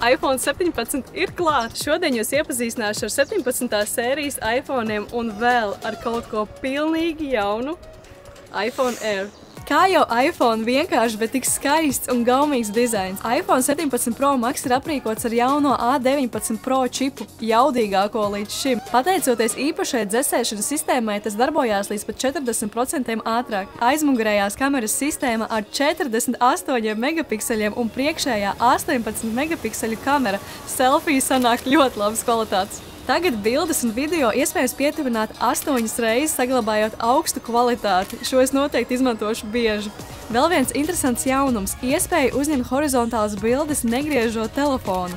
iPhone 17 ir klāt. Šodien jūs iepazīstināšu ar 17. sērijas iPhone'iem un vēl ar kaut ko pilnīgi jaunu – iPhone Air. Kā jau iPhone vienkārši, bet tik skaists un gaumīgs dizains. iPhone 17 Pro Max ir aprīkots ar jauno A19 Pro čipu, jaudīgāko līdz šim. Pateicoties īpašai dzesēšanas sistēmai, tas darbojās līdz pat 40% ātrāk. Aizmugurējās kameras sistēma ar 48 megapikseļiem un priekšējā 18 megapikseļu kamera. Selfija sanāk ļoti labas kvalitātes. Tagad bildes un video iespējams pietuvināt 8 reizes, saglabājot augstu kvalitāti. Šo es noteikti izmantošu bieži. Vēl viens interesants jaunums – iespēja uzņemt horizontālas bildes, negriežot telefonu.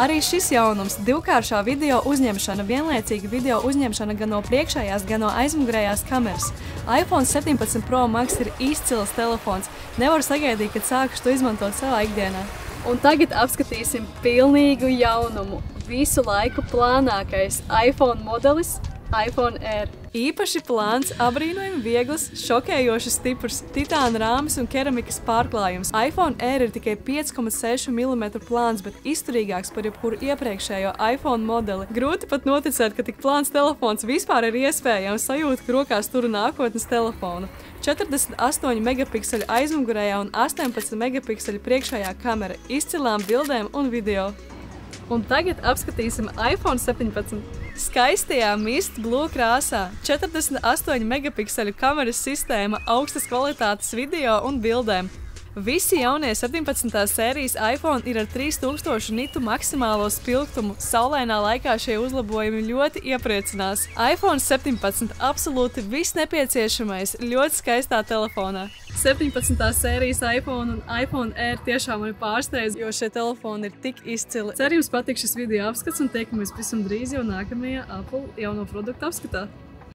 Arī šis jaunums – divkāršā video uzņemšana, vienlaicīga video uzņemšana gan no priekšējās, gan no aizmugurējās kameras. iPhone 17 Pro Max ir izcils telefons. Nevaru sagaidīt, kad sākušu to izmantot savā ikdienā. Un tagad apskatīsim pilnīgu jaunumu. Visu laiku plānākais iPhone modelis – iPhone Air. Īpaši plāns, apbrīnojami viegls, šokējoši stiprs, titāna rāmis un keramikas pārklājums. iPhone Air ir tikai 5,6 mm plāns, bet izturīgāks par jebkuru iepriekšējo iPhone modeli. Grūti pat noticēt, ka tik plāns telefons vispār ir iespējams, sajūt, ka rokās turu nākotnes telefonu. 48 megapikseļu aizmugurējā un 18 megapikseļu priekšējā kamera, izcilām bildēm un video. Un tagad apskatīsim iPhone 17. Skaistajā mist blue krāsā, 48 megapikseļu kameras sistēma, augstas kvalitātes video un bildēm. Visi jaunie 17. sērijas iPhone ir ar 3000 nitu maksimālo spilgtumu. Saulainā laikā šie uzlabojumi ļoti iepriecinās. iPhone 17 absolūti viss nepieciešamais, ļoti skaistā telefonā. 17. sērijas iPhone un iPhone Air tiešām mani pārsteidz, jo šie telefoni ir tik izcili. Ceru, jums patīk šis video apskats un tiekamies pavisam drīz jau nākamajā Apple jauno produktu apskatā.